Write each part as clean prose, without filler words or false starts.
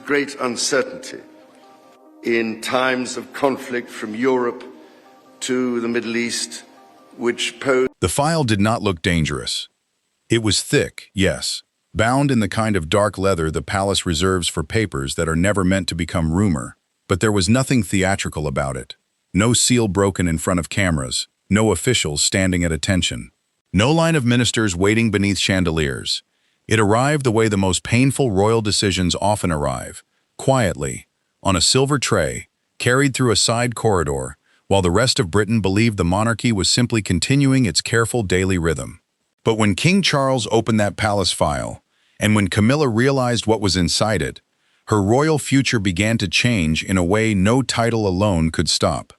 great uncertainty in times of conflict from Europe to the Middle East, which pose... The file did not look dangerous. It was thick, yes, bound in the kind of dark leather the palace reserves for papers that are never meant to become rumor, but there was nothing theatrical about it. No seal broken in front of cameras, no officials standing at attention, no line of ministers waiting beneath chandeliers. It arrived the way the most painful royal decisions often arrive, quietly, on a silver tray, carried through a side corridor, while the rest of Britain believed the monarchy was simply continuing its careful daily rhythm. But when King Charles opened that palace file, and when Camilla realized what was inside it, her royal future began to change in a way no title alone could stop.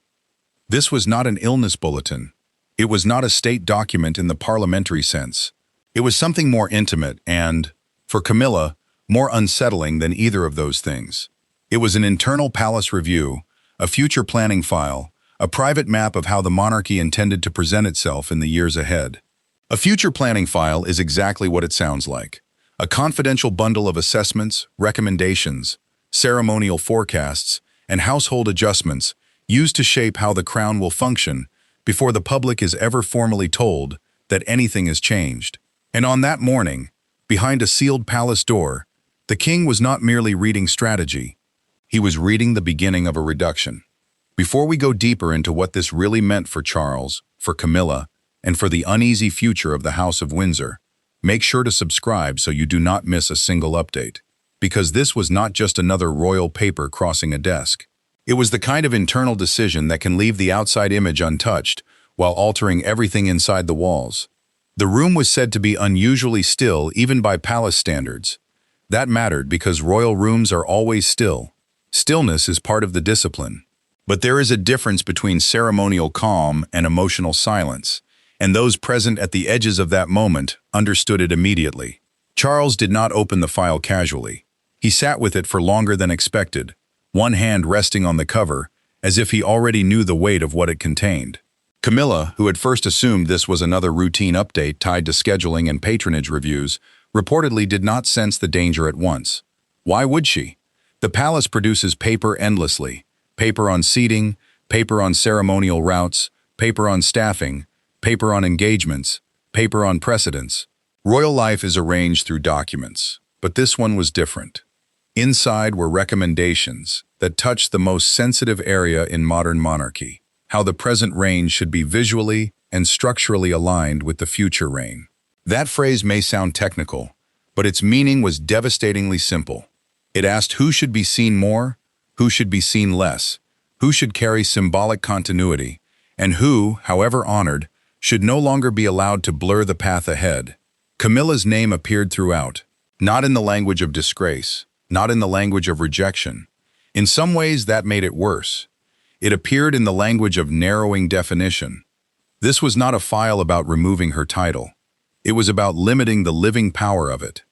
This was not an illness bulletin. It was not a state document in the parliamentary sense. It was something more intimate and, for Camilla, more unsettling than either of those things. It was an internal palace review, a future planning file, a private map of how the monarchy intended to present itself in the years ahead. A future planning file is exactly what it sounds like. A confidential bundle of assessments, recommendations, ceremonial forecasts, and household adjustments used to shape how the crown will function before the public is ever formally told that anything has changed. And on that morning, behind a sealed palace door, the king was not merely reading strategy. He was reading the beginning of a reduction. Before we go deeper into what this really meant for Charles, for Camilla, and for the uneasy future of the House of Windsor, make sure to subscribe so you do not miss a single update. Because this was not just another royal paper crossing a desk. It was the kind of internal decision that can leave the outside image untouched while altering everything inside the walls. The room was said to be unusually still even by palace standards. That mattered because royal rooms are always still. Stillness is part of the discipline. But there is a difference between ceremonial calm and emotional silence, and those present at the edges of that moment understood it immediately. Charles did not open the file casually. He sat with it for longer than expected, one hand resting on the cover, as if he already knew the weight of what it contained. Camilla, who had first assumed this was another routine update tied to scheduling and patronage reviews, reportedly did not sense the danger at once. Why would she? The palace produces paper endlessly. Paper on seating, paper on ceremonial routes, paper on staffing, paper on engagements, paper on precedents. Royal life is arranged through documents, but this one was different. Inside were recommendations that touched the most sensitive area in modern monarchy, how the present reign should be visually and structurally aligned with the future reign. That phrase may sound technical, but its meaning was devastatingly simple. It asked who should be seen more, who should be seen less, who should carry symbolic continuity, and who, however honored, should no longer be allowed to blur the path ahead. Camilla's name appeared throughout, not in the language of disgrace, not in the language of rejection. In some ways, that made it worse. It appeared in the language of narrowing definition. This was not a file about removing her title. It was about limiting the living power of it.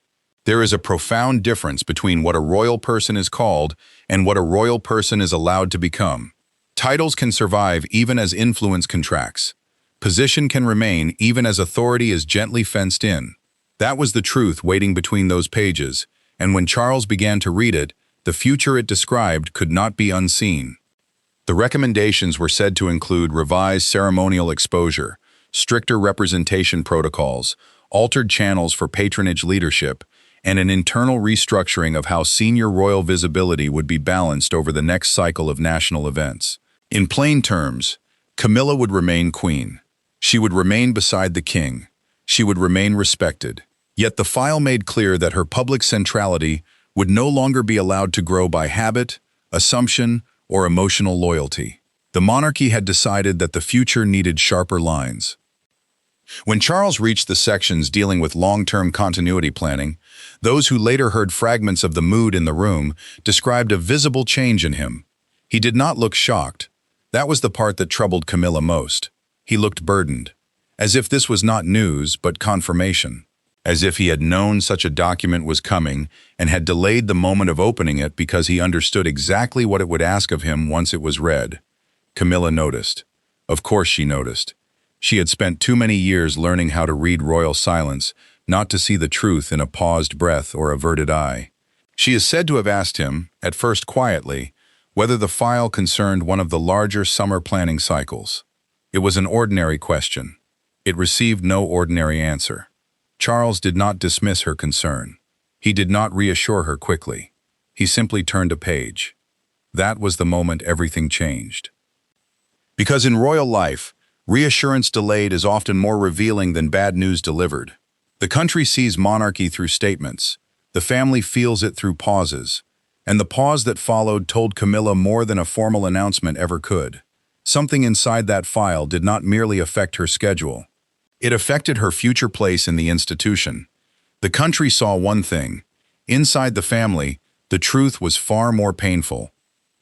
There is a profound difference between what a royal person is called and what a royal person is allowed to become. Titles can survive even as influence contracts. Position can remain even as authority is gently fenced in. That was the truth waiting between those pages, and when Charles began to read it, the future it described could not be unseen. The recommendations were said to include revised ceremonial exposure, stricter representation protocols, altered channels for patronage leadership, and an internal restructuring of how senior royal visibility would be balanced over the next cycle of national events. In plain terms, Camilla would remain queen. She would remain beside the king. She would remain respected. Yet the file made clear that her public centrality would no longer be allowed to grow by habit, assumption, or emotional loyalty. The monarchy had decided that the future needed sharper lines. When Charles reached the sections dealing with long-term continuity planning, those who later heard fragments of the mood in the room described a visible change in him. He did not look shocked. That was the part that troubled Camilla most. He looked burdened, as if this was not news but confirmation, as if he had known such a document was coming and had delayed the moment of opening it because he understood exactly what it would ask of him once it was read. Camilla noticed. Of course she noticed. She had spent too many years learning how to read royal silence, not to see the truth in a paused breath or averted eye. She is said to have asked him, at first quietly, whether the file concerned one of the larger summer planning cycles. It was an ordinary question. It received no ordinary answer. Charles did not dismiss her concern. He did not reassure her quickly. He simply turned a page. That was the moment everything changed. Because in royal life, reassurance delayed is often more revealing than bad news delivered. The country sees monarchy through statements. The family feels it through pauses. And the pause that followed told Camilla more than a formal announcement ever could. Something inside that file did not merely affect her schedule. It affected her future place in the institution. The country saw one thing. Inside the family, the truth was far more painful.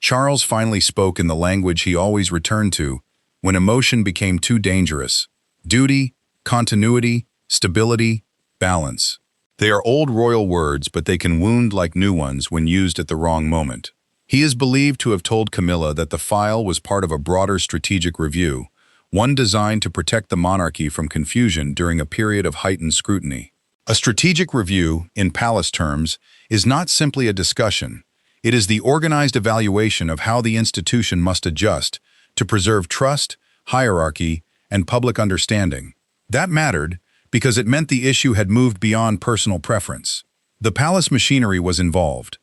Charles finally spoke in the language he always returned to when emotion became too dangerous. Duty, continuity, stability, balance. They are old royal words, but they can wound like new ones when used at the wrong moment. He is believed to have told Camilla that the file was part of a broader strategic review, one designed to protect the monarchy from confusion during a period of heightened scrutiny. A strategic review, in palace terms, is not simply a discussion. It is the organized evaluation of how the institution must adjust to preserve trust, hierarchy, and public understanding. That mattered because it meant the issue had moved beyond personal preference. The palace machinery was involved.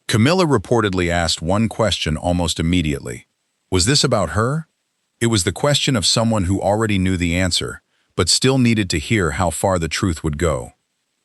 Camilla reportedly asked one question almost immediately. Was this about her? It was the question of someone who already knew the answer, but still needed to hear how far the truth would go.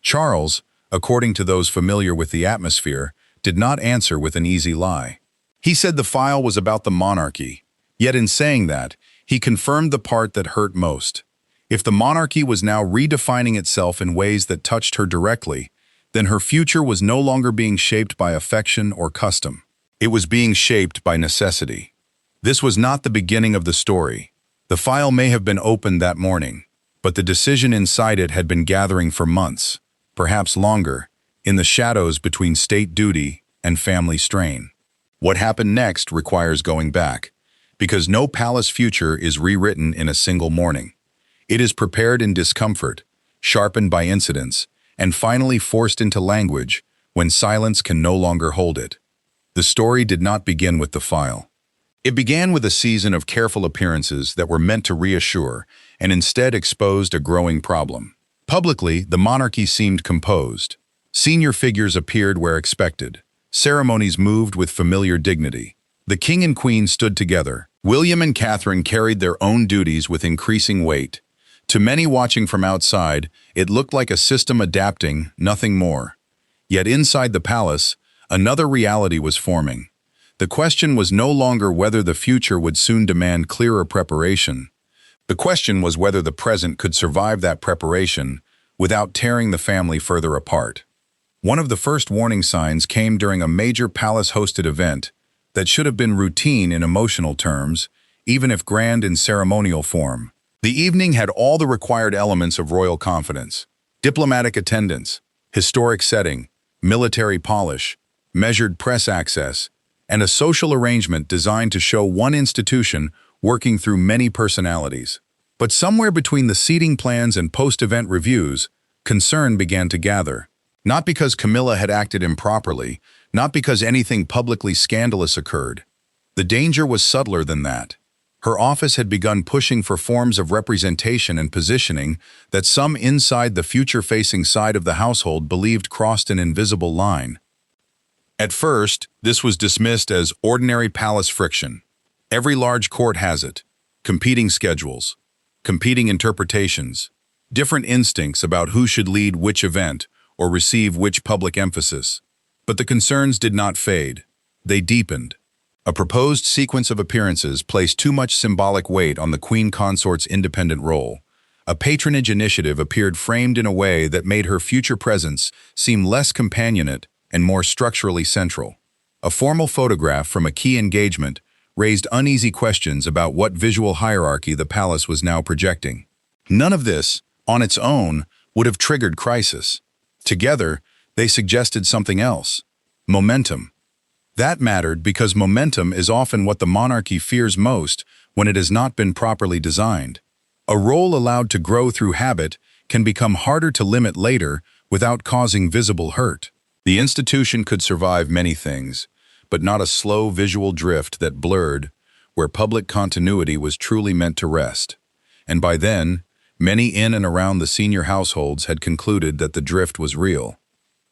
Charles, according to those familiar with the atmosphere, did not answer with an easy lie. He said the file was about the monarchy, yet in saying that, he confirmed the part that hurt most. If the monarchy was now redefining itself in ways that touched her directly, then her future was no longer being shaped by affection or custom. It was being shaped by necessity. This was not the beginning of the story. The file may have been opened that morning, but the decision inside it had been gathering for months, perhaps longer, in the shadows between state duty and family strain. What happened next requires going back, because no palace future is rewritten in a single morning. It is prepared in discomfort, sharpened by incidents, and finally forced into language when silence can no longer hold it. The story did not begin with the file. It began with a season of careful appearances that were meant to reassure and instead exposed a growing problem. Publicly, the monarchy seemed composed. Senior figures appeared where expected. Ceremonies moved with familiar dignity. The king and queen stood together. William and Catherine carried their own duties with increasing weight. To many watching from outside, it looked like a system adapting, nothing more. Yet inside the palace, another reality was forming. The question was no longer whether the future would soon demand clearer preparation. The question was whether the present could survive that preparation without tearing the family further apart. One of the first warning signs came during a major palace-hosted event that should have been routine in emotional terms, even if grand in ceremonial form. The evening had all the required elements of royal confidence: diplomatic attendance, historic setting, military polish, measured press access, and a social arrangement designed to show one institution working through many personalities. But somewhere between the seating plans and post-event reviews, concern began to gather. Not because Camilla had acted improperly, not because anything publicly scandalous occurred. The danger was subtler than that. Her office had begun pushing for forms of representation and positioning that some inside the future-facing side of the household believed crossed an invisible line. At first, this was dismissed as ordinary palace friction. Every large court has it. Competing schedules, competing interpretations, different instincts about who should lead which event or receive which public emphasis. But the concerns did not fade. They deepened. A proposed sequence of appearances placed too much symbolic weight on the queen consort's independent role. A patronage initiative appeared framed in a way that made her future presence seem less companionate and more structurally central. A formal photograph from a key engagement raised uneasy questions about what visual hierarchy the palace was now projecting. None of this, on its own, would have triggered crisis. Together, they suggested something else: momentum. That mattered because momentum is often what the monarchy fears most when it has not been properly designed. A role allowed to grow through habit can become harder to limit later without causing visible hurt. The institution could survive many things, but not a slow visual drift that blurred where public continuity was truly meant to rest. And by then, many in and around the senior households had concluded that the drift was real.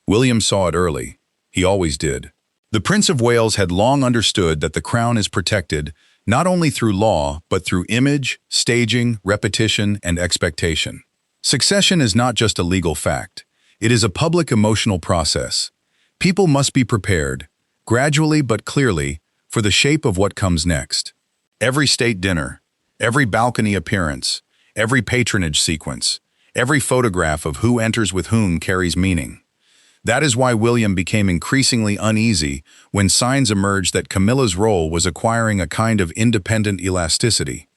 William saw it early. He always did. The Prince of Wales had long understood that the crown is protected not only through law, but through image, staging, repetition, and expectation. Succession is not just a legal fact. It is a public emotional process. People must be prepared, gradually but clearly, for the shape of what comes next. Every state dinner, every balcony appearance, every patronage sequence, every photograph of who enters with whom carries meaning. That is why William became increasingly uneasy when signs emerged that Camilla's role was acquiring a kind of independent elasticity.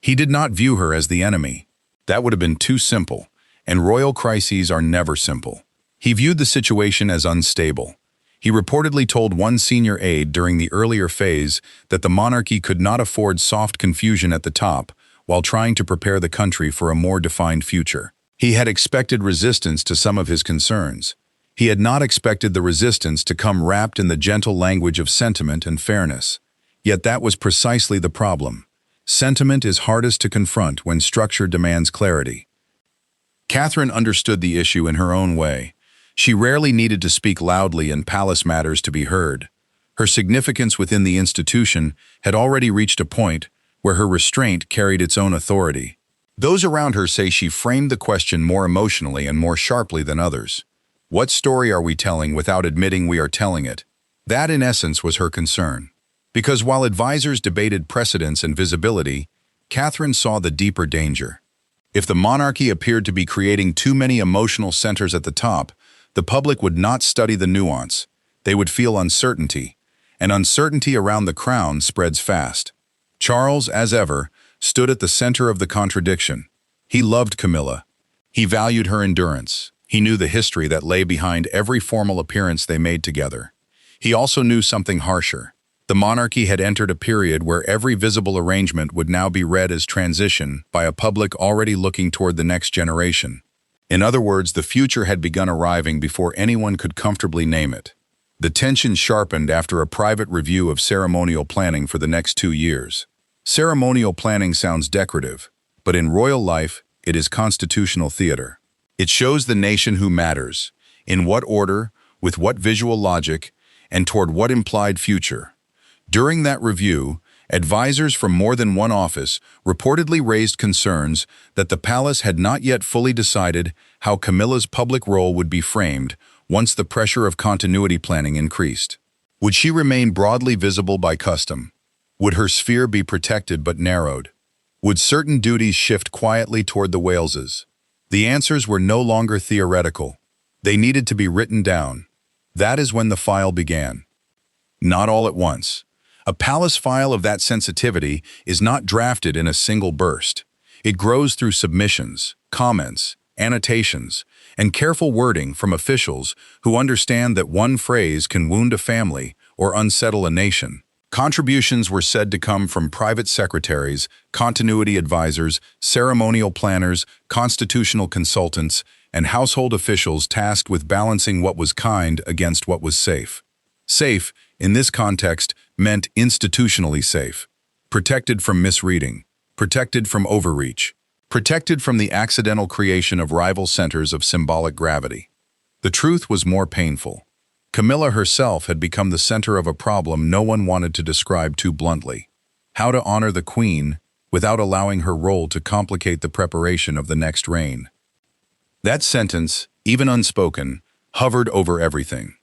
He did not view her as the enemy. That would have been too simple, and royal crises are never simple. He viewed the situation as unstable. He reportedly told one senior aide during the earlier phase that the monarchy could not afford soft confusion at the top while trying to prepare the country for a more defined future. He had expected resistance to some of his concerns. He had not expected the resistance to come wrapped in the gentle language of sentiment and fairness. Yet that was precisely the problem. Sentiment is hardest to confront when structure demands clarity. Catherine understood the issue in her own way. She rarely needed to speak loudly in palace matters to be heard. Her significance within the institution had already reached a point where her restraint carried its own authority. Those around her say she framed the question more emotionally and more sharply than others. What story are we telling without admitting we are telling it? That, in essence, was her concern. Because while advisors debated precedence and visibility, Catherine saw the deeper danger. If the monarchy appeared to be creating too many emotional centers at the top, the public would not study the nuance. They would feel uncertainty, and uncertainty around the crown spreads fast. Charles, as ever, stood at the center of the contradiction. He loved Camilla. He valued her endurance. He knew the history that lay behind every formal appearance they made together. He also knew something harsher. The monarchy had entered a period where every visible arrangement would now be read as transition by a public already looking toward the next generation. In other words, the future had begun arriving before anyone could comfortably name it. The tension sharpened after a private review of ceremonial planning for the next 2 years. Ceremonial planning sounds decorative, but in royal life, it is constitutional theater. It shows the nation who matters, in what order, with what visual logic, and toward what implied future. During that review, advisors from more than one office reportedly raised concerns that the palace had not yet fully decided how Camilla's public role would be framed once the pressure of continuity planning increased. Would she remain broadly visible by custom? Would her sphere be protected but narrowed? Would certain duties shift quietly toward the Waleses? The answers were no longer theoretical. They needed to be written down. That is when the file began. Not all at once. A palace file of that sensitivity is not drafted in a single burst. It grows through submissions, comments, annotations, and careful wording from officials who understand that one phrase can wound a family or unsettle a nation. Contributions were said to come from private secretaries, continuity advisors, ceremonial planners, constitutional consultants, and household officials tasked with balancing what was kind against what was safe. Safe, in this context, meant institutionally safe, protected from misreading, protected from overreach, protected from the accidental creation of rival centers of symbolic gravity. The truth was more painful. Camilla herself had become the center of a problem no one wanted to describe too bluntly: how to honor the queen without allowing her role to complicate the preparation of the next reign. That sentence, even unspoken, hovered over everything.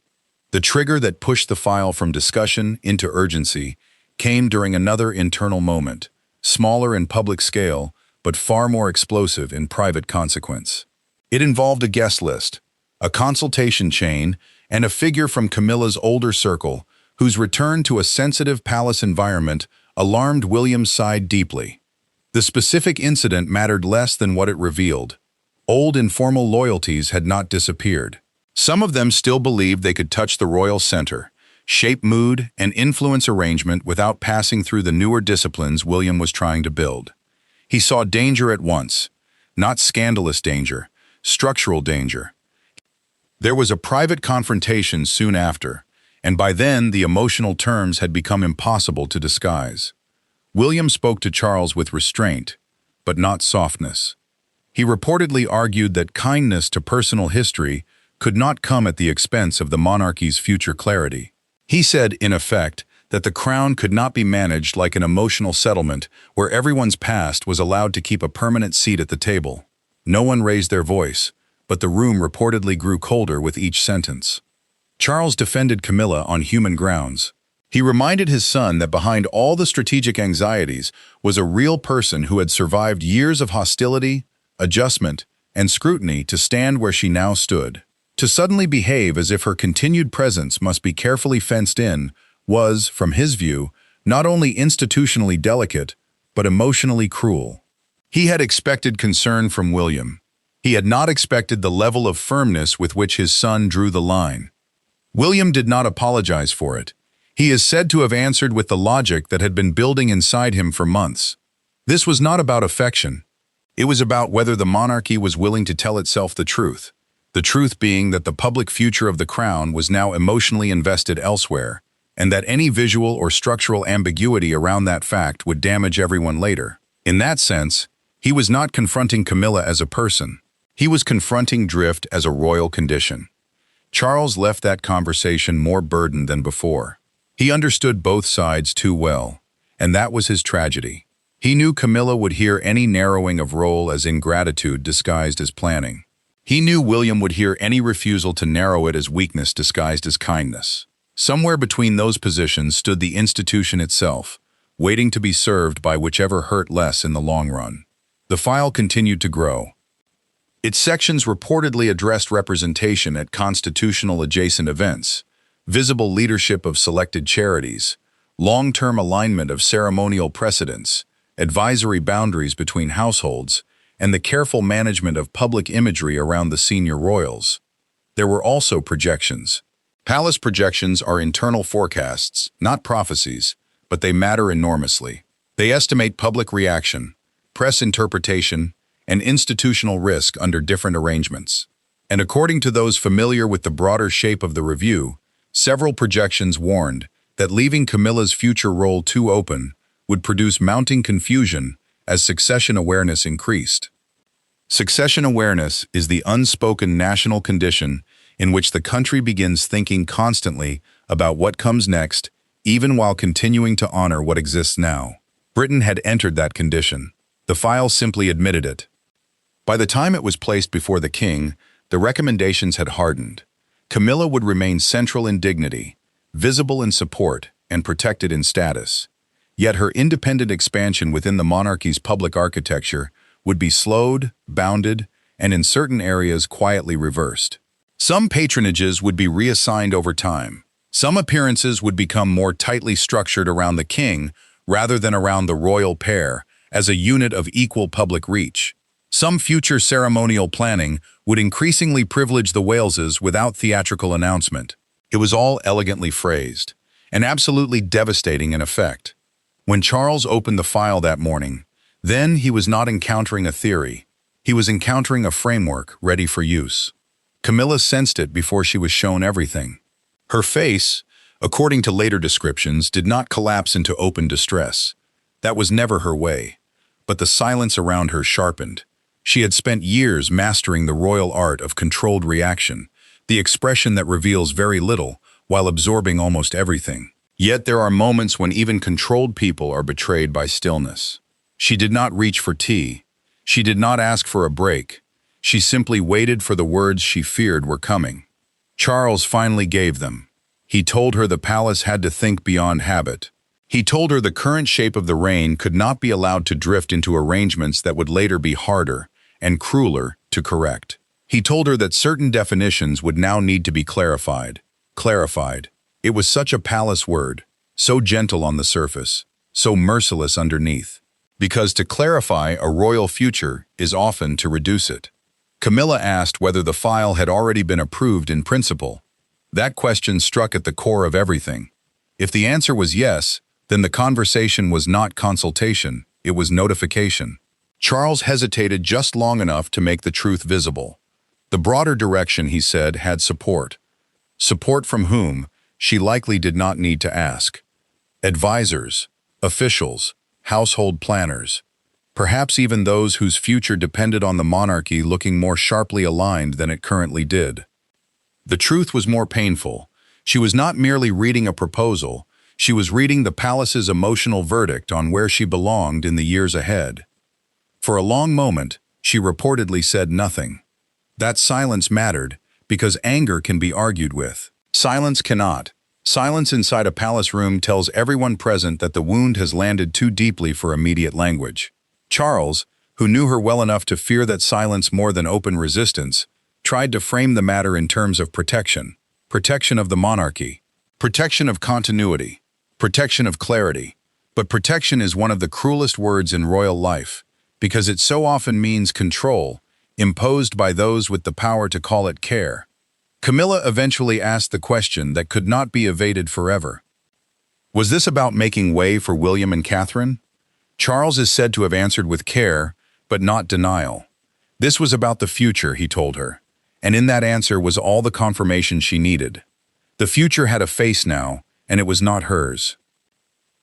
The trigger that pushed the file from discussion into urgency came during another internal moment, smaller in public scale, but far more explosive in private consequence. It involved a guest list, a consultation chain, and a figure from Camilla's older circle whose return to a sensitive palace environment alarmed William's side deeply. The specific incident mattered less than what it revealed. Old informal loyalties had not disappeared. Some of them still believed they could touch the royal center, shape mood, and influence arrangement without passing through the newer disciplines William was trying to build. He saw danger at once, not scandalous danger, structural danger. There was a private confrontation soon after, and by then the emotional terms had become impossible to disguise. William spoke to Charles with restraint, but not softness. He reportedly argued that kindness to personal history could not come at the expense of the monarchy's future clarity. He said, in effect, that the crown could not be managed like an emotional settlement where everyone's past was allowed to keep a permanent seat at the table. No one raised their voice, but the room reportedly grew colder with each sentence. Charles defended Camilla on human grounds. He reminded his son that behind all the strategic anxieties was a real person who had survived years of hostility, adjustment, and scrutiny to stand where she now stood. To suddenly behave as if her continued presence must be carefully fenced in was, from his view, not only institutionally delicate, but emotionally cruel. He had expected concern from William. He had not expected the level of firmness with which his son drew the line. William did not apologize for it. He is said to have answered with the logic that had been building inside him for months. This was not about affection. It was about whether the monarchy was willing to tell itself the truth being that the public future of the crown was now emotionally invested elsewhere, and that any visual or structural ambiguity around that fact would damage everyone later. In that sense, he was not confronting Camilla as a person. He was confronting drift as a royal condition. Charles left that conversation more burdened than before. He understood both sides too well, and that was his tragedy. He knew Camilla would hear any narrowing of role as ingratitude disguised as planning. He knew William would hear any refusal to narrow it as weakness disguised as kindness. Somewhere between those positions stood the institution itself, waiting to be served by whichever hurt less in the long run. The file continued to grow. Its sections reportedly addressed representation at constitutional adjacent events, visible leadership of selected charities, long-term alignment of ceremonial precedents, advisory boundaries between households, and the careful management of public imagery around the senior royals. There were also projections. Palace projections are internal forecasts, not prophecies, but they matter enormously. They estimate public reaction, press interpretation, and institutional risk under different arrangements. And according to those familiar with the broader shape of the review, several projections warned that leaving Camilla's future role too open would produce mounting confusion as succession awareness increased. Succession awareness is the unspoken national condition in which the country begins thinking constantly about what comes next, even while continuing to honor what exists now. Britain had entered that condition. The file simply admitted it. By the time it was placed before the king, the recommendations had hardened. Camilla would remain central in dignity, visible in support, and protected in status. Yet her independent expansion within the monarchy's public architecture would be slowed, bounded, and in certain areas quietly reversed. Some patronages would be reassigned over time. Some appearances would become more tightly structured around the king rather than around the royal pair as a unit of equal public reach. Some future ceremonial planning would increasingly privilege the Waleses without theatrical announcement. It was all elegantly phrased, and absolutely devastating in effect. When Charles opened the file that morning, then he was not encountering a theory. He was encountering a framework ready for use. Camilla sensed it before she was shown everything. Her face, according to later descriptions, did not collapse into open distress. That was never her way. But the silence around her sharpened. She had spent years mastering the royal art of controlled reaction, the expression that reveals very little while absorbing almost everything. Yet there are moments when even controlled people are betrayed by stillness. She did not reach for tea. She did not ask for a break. She simply waited for the words she feared were coming. Charles finally gave them. He told her the palace had to think beyond habit. He told her the current shape of the reign could not be allowed to drift into arrangements that would later be harder and crueler to correct. He told her that certain definitions would now need to be clarified. Clarified. It was such a palace word, so gentle on the surface, so merciless underneath. Because to clarify a royal future is often to reduce it. Camilla asked whether the file had already been approved in principle. That question struck at the core of everything. If the answer was yes, then the conversation was not consultation, it was notification. Charles hesitated just long enough to make the truth visible. The broader direction, he said, had support. Support from whom, she likely did not need to ask. Advisors, officials, household planners, perhaps even those whose future depended on the monarchy looking more sharply aligned than it currently did. The truth was more painful. She was not merely reading a proposal, she was reading the palace's emotional verdict on where she belonged in the years ahead. For a long moment, she reportedly said nothing. That silence mattered, because anger can be argued with. Silence cannot. Silence inside a palace room tells everyone present that the wound has landed too deeply for immediate language. Charles, who knew her well enough to fear that silence more than open resistance, tried to frame the matter in terms of protection. Protection of the monarchy. Protection of continuity. Protection of clarity. But protection is one of the cruelest words in royal life, because it so often means control, imposed by those with the power to call it care. Camilla eventually asked the question that could not be evaded forever. Was this about making way for William and Catherine? Charles is said to have answered with care, but not denial. This was about the future, he told her, and in that answer was all the confirmation she needed. The future had a face now, and it was not hers.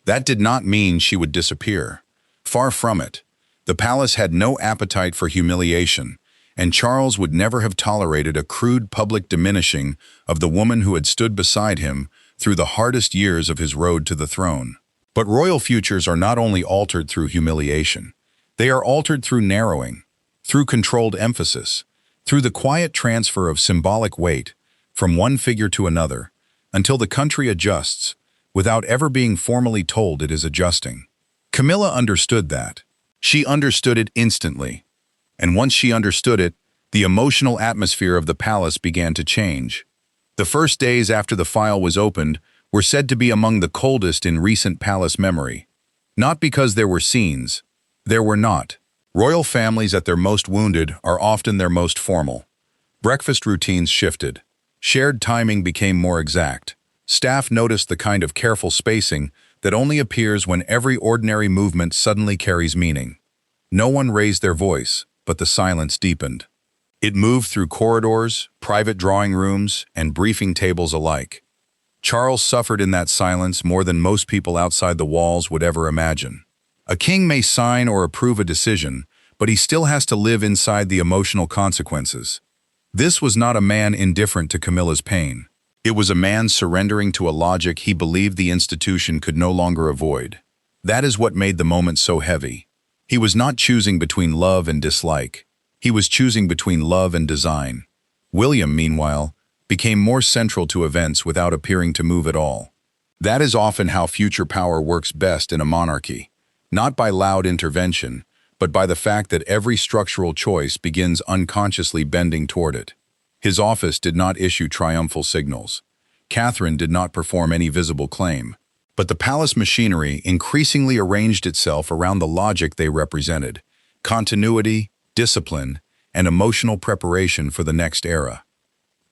That did not mean she would disappear. Far from it. The palace had no appetite for humiliation, and Charles would never have tolerated a crude public diminishing of the woman who had stood beside him through the hardest years of his road to the throne. But royal futures are not only altered through humiliation. They are altered through narrowing, through controlled emphasis, through the quiet transfer of symbolic weight from one figure to another, until the country adjusts, without ever being formally told it is adjusting. Camilla understood that. She understood it instantly. And once she understood it, the emotional atmosphere of the palace began to change. The first days after the file was opened were said to be among the coldest in recent palace memory. Not because there were scenes. There were not. Royal families at their most wounded are often their most formal. Breakfast routines shifted. Shared timing became more exact. Staff noticed the kind of careful spacing that only appears when every ordinary movement suddenly carries meaning. No one raised their voice, but the silence deepened. It moved through corridors, private drawing rooms, and briefing tables alike. Charles suffered in that silence more than most people outside the walls would ever imagine. A king may sign or approve a decision, but he still has to live inside the emotional consequences. This was not a man indifferent to Camilla's pain. It was a man surrendering to a logic he believed the institution could no longer avoid. That is what made the moment so heavy. He was not choosing between love and dislike. He was choosing between love and design. William, meanwhile, became more central to events without appearing to move at all. That is often how future power works best in a monarchy, not by loud intervention, but by the fact that every structural choice begins unconsciously bending toward it. His office did not issue triumphal signals. Catherine did not perform any visible claim. But the palace machinery increasingly arranged itself around the logic they represented: continuity, discipline, and emotional preparation for the next era.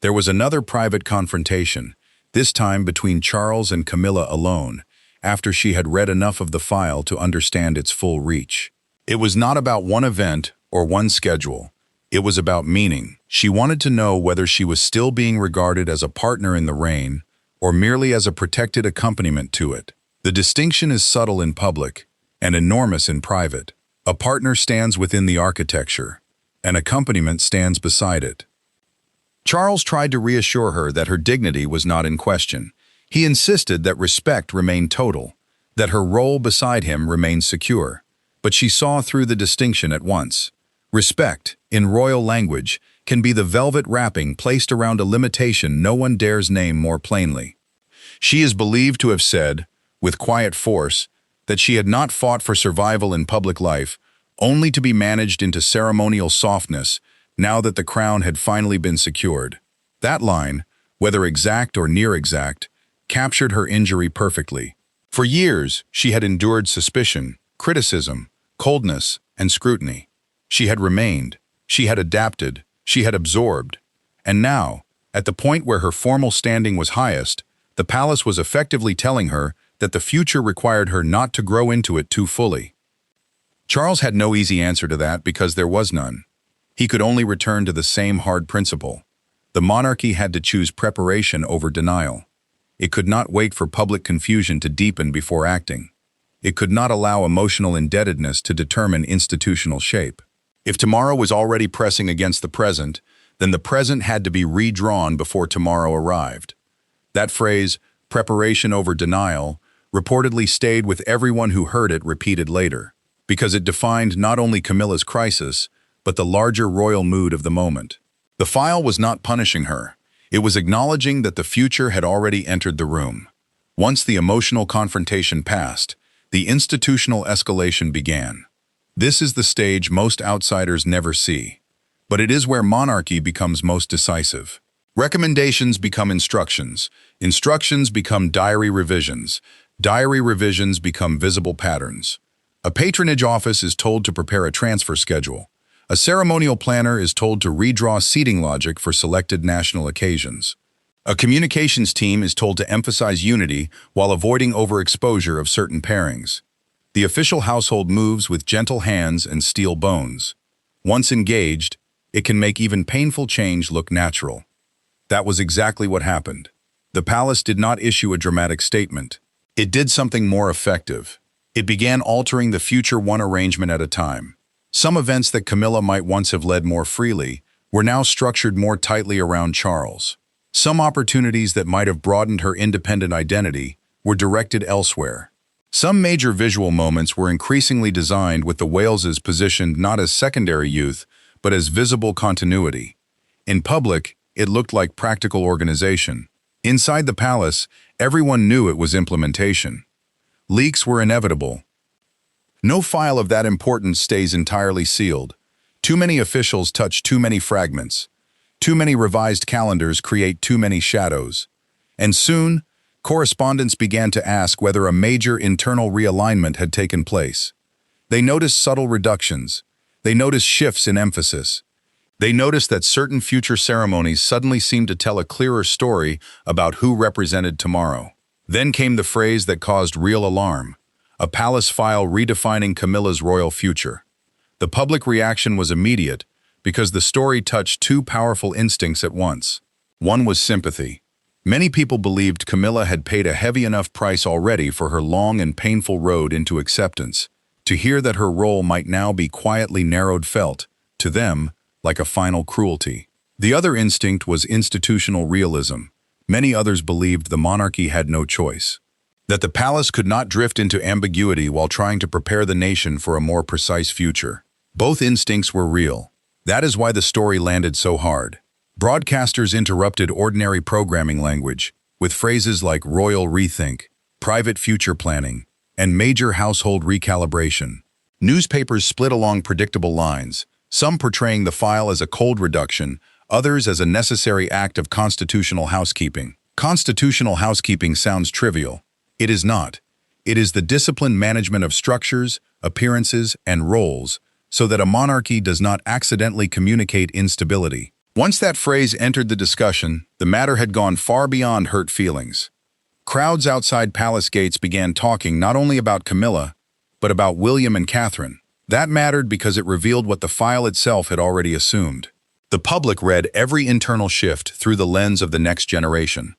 There was another private confrontation, this time between Charles and Camilla alone, after she had read enough of the file to understand its full reach. It was not about one event or one schedule. It was about meaning. She wanted to know whether she was still being regarded as a partner in the reign, or merely as a protected accompaniment to it. The distinction is subtle in public and enormous in private. A partner stands within the architecture. An accompaniment stands beside it. Charles tried to reassure her that her dignity was not in question. He insisted that respect remained total, that her role beside him remained secure. But she saw through the distinction at once. Respect, in royal language, can be the velvet wrapping placed around a limitation no one dares name more plainly. She is believed to have said, with quiet force, that she had not fought for survival in public life, only to be managed into ceremonial softness now that the crown had finally been secured. That line, whether exact or near exact, captured her injury perfectly. For years, she had endured suspicion, criticism, coldness, and scrutiny. She had remained, she had adapted, she had absorbed. And now, at the point where her formal standing was highest, the palace was effectively telling her that the future required her not to grow into it too fully. Charles had no easy answer to that because there was none. He could only return to the same hard principle. The monarchy had to choose preparation over denial. It could not wait for public confusion to deepen before acting. It could not allow emotional indebtedness to determine institutional shape. If tomorrow was already pressing against the present, then the present had to be redrawn before tomorrow arrived. That phrase, preparation over denial, reportedly stayed with everyone who heard it repeated later, because it defined not only Camilla's crisis, but the larger royal mood of the moment. The file was not punishing her. It was acknowledging that the future had already entered the room. Once the emotional confrontation passed, the institutional escalation began. This is the stage most outsiders never see, but it is where monarchy becomes most decisive. Recommendations become instructions. Instructions become diary revisions. Diary revisions become visible patterns. A patronage office is told to prepare a transfer schedule. A ceremonial planner is told to redraw seating logic for selected national occasions. A communications team is told to emphasize unity while avoiding overexposure of certain pairings. The official household moves with gentle hands and steel bones. Once engaged, it can make even painful change look natural. That was exactly what happened. The palace did not issue a dramatic statement. It did something more effective. It began altering the future one arrangement at a time. Some events that Camilla might once have led more freely were now structured more tightly around Charles. Some opportunities that might have broadened her independent identity were directed elsewhere. Some major visual moments were increasingly designed with the Waleses positioned not as secondary youth, but as visible continuity. In public, it looked like practical organization. Inside the palace, everyone knew it was implementation. Leaks were inevitable. No file of that importance stays entirely sealed. Too many officials touch too many fragments. Too many revised calendars create too many shadows. And soon, correspondents began to ask whether a major internal realignment had taken place. They noticed subtle reductions. They noticed shifts in emphasis. They noticed that certain future ceremonies suddenly seemed to tell a clearer story about who represented tomorrow. Then came the phrase that caused real alarm, a palace file redefining Camilla's royal future. The public reaction was immediate because the story touched two powerful instincts at once. One was sympathy. Many people believed Camilla had paid a heavy enough price already for her long and painful road into acceptance. To hear that her role might now be quietly narrowed felt, to them, like a final cruelty. The other instinct was institutional realism. Many others believed the monarchy had no choice, that the palace could not drift into ambiguity while trying to prepare the nation for a more precise future. Both instincts were real. That is why the story landed so hard. Broadcasters interrupted ordinary programming language with phrases like royal rethink, private future planning, and major household recalibration. Newspapers split along predictable lines, some portraying the file as a cold reduction, others as a necessary act of constitutional housekeeping. Constitutional housekeeping sounds trivial. It is not. It is the disciplined management of structures, appearances, and roles, so that a monarchy does not accidentally communicate instability. Once that phrase entered the discussion, the matter had gone far beyond hurt feelings. Crowds outside palace gates began talking not only about Camilla, but about William and Catherine. That mattered because it revealed what the file itself had already assumed. The public read every internal shift through the lens of the next generation.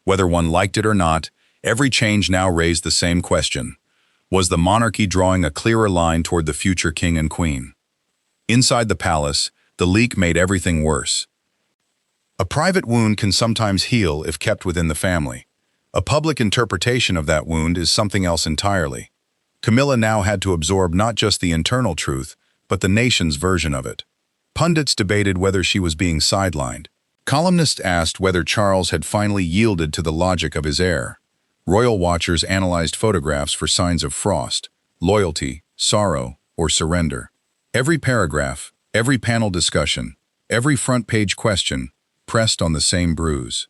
Whether one liked it or not, every change now raised the same question. Was the monarchy drawing a clearer line toward the future king and queen? Inside the palace, the leak made everything worse. A private wound can sometimes heal if kept within the family. A public interpretation of that wound is something else entirely. Camilla now had to absorb not just the internal truth, but the nation's version of it. Pundits debated whether she was being sidelined. Columnists asked whether Charles had finally yielded to the logic of his heir. Royal watchers analyzed photographs for signs of frost, loyalty, sorrow, or surrender. Every paragraph, every panel discussion, every front-page question pressed on the same bruise.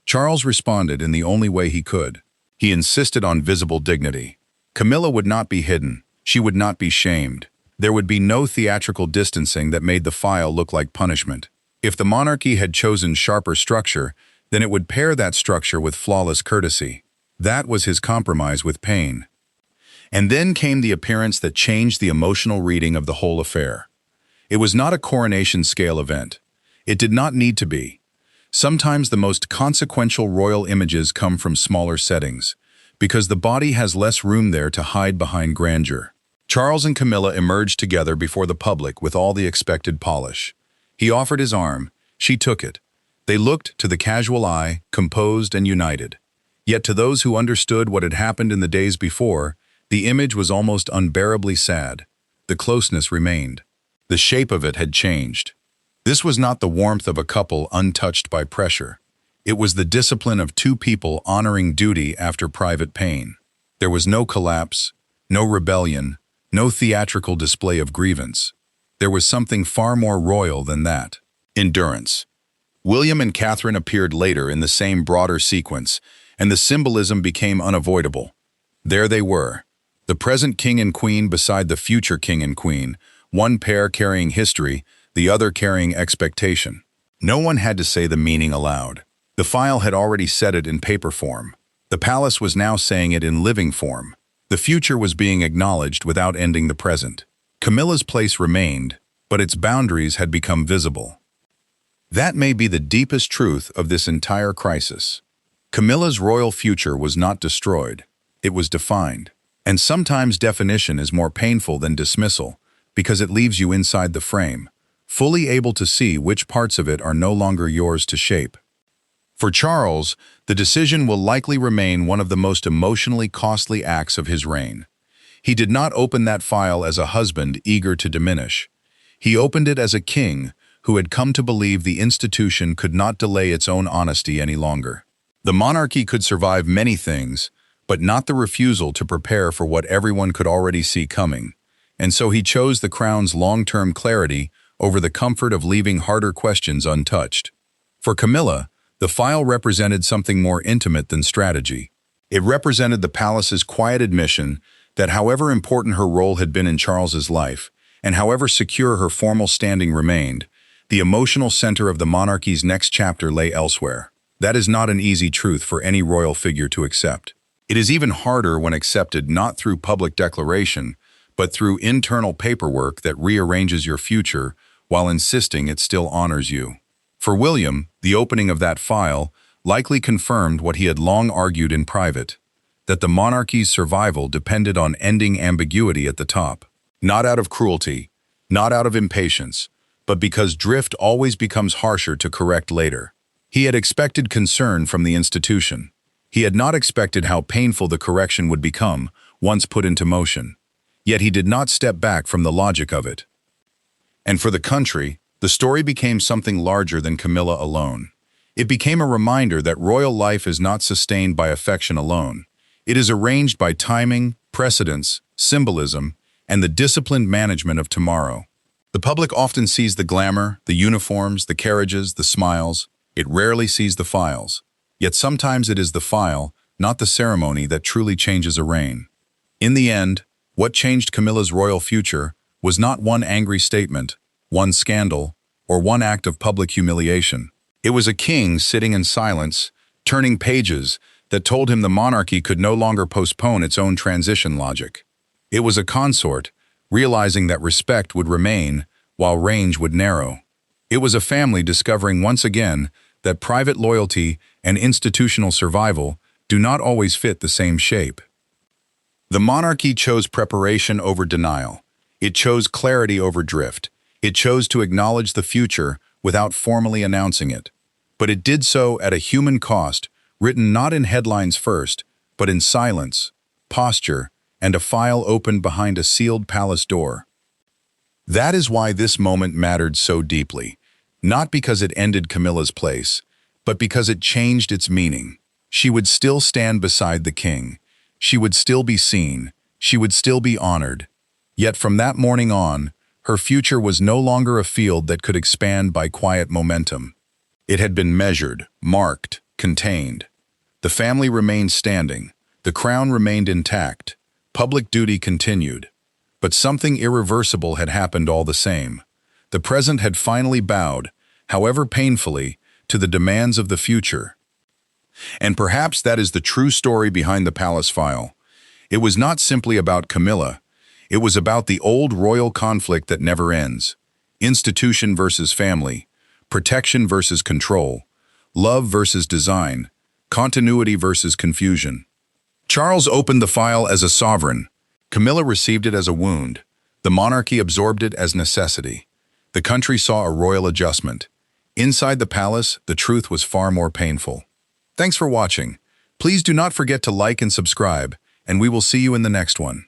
Charles responded in the only way he could. He insisted on visible dignity. Camilla would not be hidden. She would not be shamed. There would be no theatrical distancing that made the file look like punishment. If the monarchy had chosen sharper structure, then it would pair that structure with flawless courtesy. That was his compromise with pain. And then came the appearance that changed the emotional reading of the whole affair. It was not a coronation-scale event. It did not need to be. Sometimes the most consequential royal images come from smaller settings, because the body has less room there to hide behind grandeur. Charles and Camilla emerged together before the public with all the expected polish. He offered his arm. She took it. They looked, to the casual eye, composed and united. Yet to those who understood what had happened in the days before, the image was almost unbearably sad. The closeness remained. The shape of it had changed. This was not the warmth of a couple untouched by pressure. It was the discipline of two people honoring duty after private pain. There was no collapse, no rebellion, no theatrical display of grievance. There was something far more royal than that. Endurance. William and Catherine appeared later in the same broader sequence, and the symbolism became unavoidable. There they were, the present king and queen beside the future king and queen, one pair carrying history, the other carrying expectation. No one had to say the meaning aloud. The file had already said it in paper form. The palace was now saying it in living form. The future was being acknowledged without ending the present. Camilla's place remained, but its boundaries had become visible. That may be the deepest truth of this entire crisis. Camilla's royal future was not destroyed. It was defined. And sometimes definition is more painful than dismissal, because it leaves you inside the frame, fully able to see which parts of it are no longer yours to shape. For Charles, the decision will likely remain one of the most emotionally costly acts of his reign. He did not open that file as a husband eager to diminish. He opened it as a king who had come to believe the institution could not delay its own honesty any longer. The monarchy could survive many things, but not the refusal to prepare for what everyone could already see coming. And so he chose the crown's long-term clarity over the comfort of leaving harder questions untouched. For Camilla, the file represented something more intimate than strategy. It represented the palace's quiet admission that however important her role had been in Charles's life, and however secure her formal standing remained, the emotional center of the monarchy's next chapter lay elsewhere. That is not an easy truth for any royal figure to accept. It is even harder when accepted not through public declaration, but through internal paperwork that rearranges your future while insisting it still honors you. For William, the opening of that file likely confirmed what he had long argued in private, that the monarchy's survival depended on ending ambiguity at the top, not out of cruelty, not out of impatience, but because drift always becomes harsher to correct later. He had expected concern from the institution. He had not expected how painful the correction would become once put into motion. Yet he did not step back from the logic of it. And for the country, the story became something larger than Camilla alone. It became a reminder that royal life is not sustained by affection alone. It is arranged by timing, precedence, symbolism, and the disciplined management of tomorrow. The public often sees the glamour, the uniforms, the carriages, the smiles. It rarely sees the files. Yet sometimes it is the file, not the ceremony, that truly changes a reign. In the end, what changed Camilla's royal future was not one angry statement, one scandal, or one act of public humiliation. It was a king sitting in silence, turning pages that told him the monarchy could no longer postpone its own transition logic. It was a consort, realizing that respect would remain while range would narrow. It was a family discovering once again that private loyalty and institutional survival do not always fit the same shape. The monarchy chose preparation over denial. It chose clarity over drift. It chose to acknowledge the future without formally announcing it. But it did so at a human cost, written not in headlines first, but in silence, posture, and a file opened behind a sealed palace door. That is why this moment mattered so deeply, not because it ended Camilla's place, but because it changed its meaning. She would still stand beside the king. She would still be seen. She would still be honored. Yet from that morning on, her future was no longer a field that could expand by quiet momentum. It had been measured, marked, contained. The family remained standing. The crown remained intact. Public duty continued. But something irreversible had happened all the same. The present had finally bowed, however painfully, to the demands of the future. And perhaps that is the true story behind the palace file. It was not simply about Camilla. It was about the old royal conflict that never ends. institution versus family, protection versus control, love versus design, continuity versus confusion. Charles opened the file as a sovereign. Camilla received it as a wound. The monarchy absorbed it as necessity. The country saw a royal adjustment. Inside the palace, the truth was far more painful. Thanks for watching. Please do not forget to like and subscribe, and we will see you in the next one.